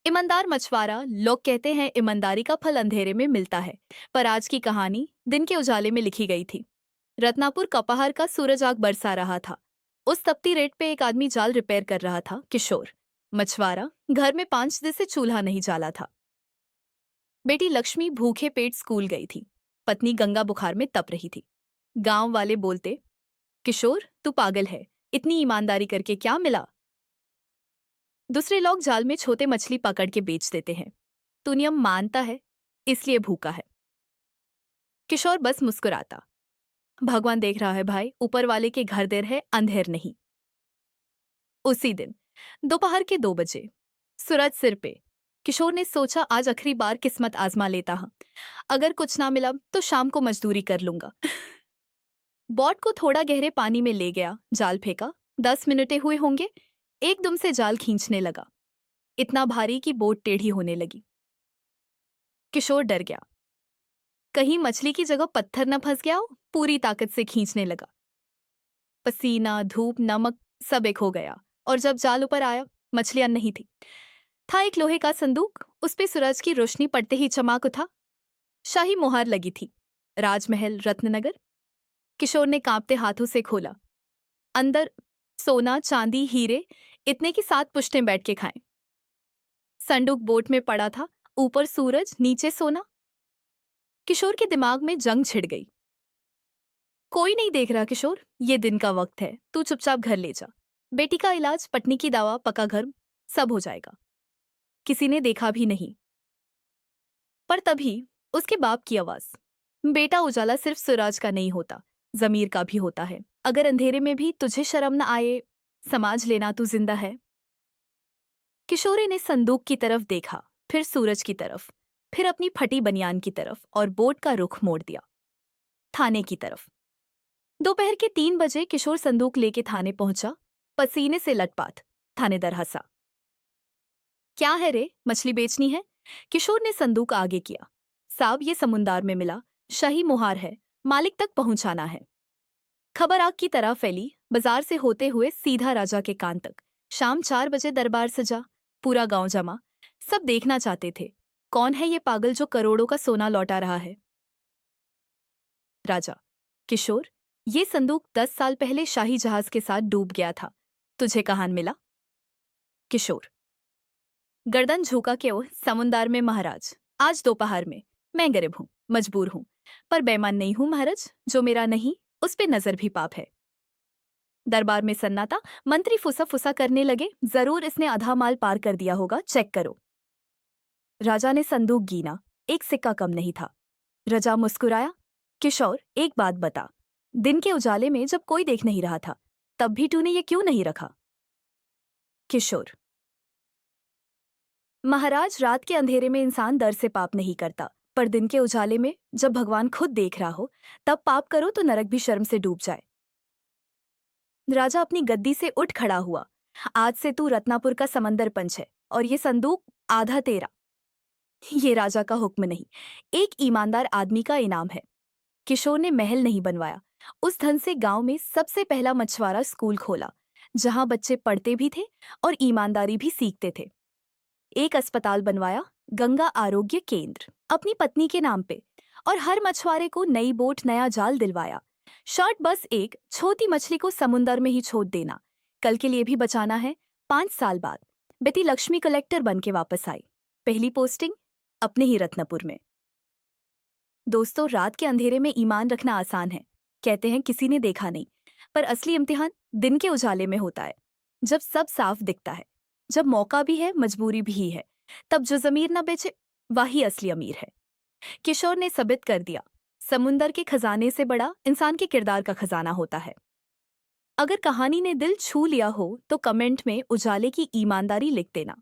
ईमानदार मछुआरा। लोग कहते हैं ईमानदारी का फल अंधेरे में मिलता है, पर आज की कहानी दिन के उजाले में लिखी गई थी। रत्नापुर कपहार का सूरज आग बरसा रहा था। उस तपती रेत पे एक आदमी जाल रिपेयर कर रहा था, किशोर मछुआरा। घर में 5 दिन से चूल्हा नहीं जाला था। बेटी लक्ष्मी भूखे पेट स्कूल गई थी। पत्नी गंगा बुखार में तप रही थी। गांव वाले बोलते, किशोर तू पागल है, इतनी ईमानदारी करके क्या मिला। दूसरे लोग जाल में छोटे मछली पकड़ के बेच देते हैं। तू नियम मानता है, इसलिए भूखा है। किशोर बस मुस्कुराता। भगवान देख रहा है भाई, ऊपर वाले के घर देर है, अंधेर नहीं। उसी दिन दोपहर के 2 बजे, सूरज सिर पे, किशोर ने सोचा आज आखिरी बार किस्मत आजमा लेता हूं। अगर कुछ ना मिला तो शाम को मजदूरी कर लूंगा। बोट को थोड़ा गहरे पानी में ले गया, जाल फेंका। 10 मिनटें हुए होंगे, एकदम से जाल खींचने लगा, इतना भारी कि बोट टेढ़ी होने लगी। किशोर डर गया, कहीं मछली की जगह पत्थर न फंस गया हो। पूरी ताकत से खींचने लगा। पसीना, धूप, नमक सब एक हो गया, और जब जाल ऊपर आया, मछलियां नहीं थी। था एक लोहे का संदूक, उस पे सूरज की रोशनी पड़ते ही चमक उठा। शाही मोहर लगी थी, राजमहल, रत्ननगर। किशोर ने कांपते हाथों से खोला। अंदर सोना, चांदी, हीरे, इतने की 7 पुश्तें बैठ के खाएं। संदूक बोट में पड़ा था, ऊपर सूरज, नीचे सोना। किशोर के दिमाग में जंग छिड़ गई। कोई नहीं देख रहा किशोर, ये दिन का वक्त है, तू चुपचाप घर ले जा। बेटी का इलाज, पटनी की दवा, पक्का घर, सब हो जाएगा। किसी ने देखा भी नहीं। पर तभी उसके बाप की आवाज, बेटा उजाला सिर्फ सूरज का नहीं होता, जमीर का भी होता है। अगर अंधेरे में भी तुझे शर्म न आए, समझ लेना तू जिंदा है। किशोरी ने संदूक की तरफ देखा, फिर सूरज की तरफ, फिर अपनी फटी बनियान की तरफ, और बोट का रुख मोड़ दिया, थाने की तरफ। दोपहर के 3 बजे किशोर संदूक लेके थाने पहुंचा, पसीने से लटपट। थानेदार हंसा। क्या है रे, मछली बेचनी है? किशोर ने संदूक आगे किया। साहब, ये समुंदर में मिला, शाही मुहार है, मालिक तक पहुंचाना है। खबर आग की तरह फैली, बाजार से होते हुए सीधा राजा के कान तक। शाम 4 बजे दरबार सजा, पूरा गांव जमा। सब देखना चाहते थे, कौन है ये पागल जो करोड़ों का सोना लौटा रहा है। राजा, किशोर, ये संदूक 10 साल पहले शाही जहाज के साथ डूब गया था, तुझे कहाँ मिला? किशोर गर्दन झुका के, ओ समुंदर में महाराज, आज दोपहर में। मैं गरीब हूँ, मजबूर हूँ, पर बेईमान नहीं हूँ महाराज। जो मेरा नहीं, उस पे नजर भी पाप है। दरबार में सन्नाटा। मंत्री फुसा फुसा करने लगे, जरूर इसने आधा माल पार कर दिया होगा, चेक करो। राजा ने संदूक गिना, एक सिक्का कम नहीं था। राजा मुस्कुराया। किशोर, एक बात बता, दिन के उजाले में जब कोई देख नहीं रहा था, तब भी तूने ये क्यों नहीं रखा? किशोर, महाराज, रात के अंधेरे में इंसान डर से पाप नहीं करता, पर दिन के उजाले में जब भगवान खुद देख रहा हो, तब पाप करो तो नरक भी शर्म से डूब जाए। राजा अपनी गद्दी से उठ खड़ा हुआ। आज से तू रत्नापुर का समंदर पंच है, और ये संदूक आधा तेरा। ये राजा का हुक्म नहीं, एक ईमानदार आदमी का इनाम है। किशोर ने महल नहीं बनवाया, उस धन से गांव में सबसे पहला मछुआरा स्कूल खोला, जहां बच्चे पढ़ते भी थे और ईमानदारी भी सीखते थे। एक अस्पताल बनवाया, गंगा आरोग्य केंद्र, अपनी पत्नी के नाम पे, और हर मछुआरे को नई बोट, नया जाल दिलवाया। शॉर्ट बस एक छोटी मछली को समुंदर में ही छोड़ देना, कल के लिए भी बचाना है। 5 साल बाद बेटी लक्ष्मी कलेक्टर बन के वापस आई। पहली पोस्टिंग अपने ही रत्नपुर में। दोस्तों, रात के अंधेरे में ईमान रखना आसान है, कहते हैं किसी ने देखा नहीं, पर असली इम्तिहान दिन के उजाले में होता है, जब सब साफ दिखता है, जब मौका भी है, मजबूरी भी है। तब जो जमीर न बेचे, वही असली अमीर है। किशोर ने साबित कर दिया, समुंदर के खजाने से बड़ा इंसान के किरदार का खजाना होता है। अगर कहानी ने दिल छू लिया हो तो कमेंट में उजाले की ईमानदारी लिख देना।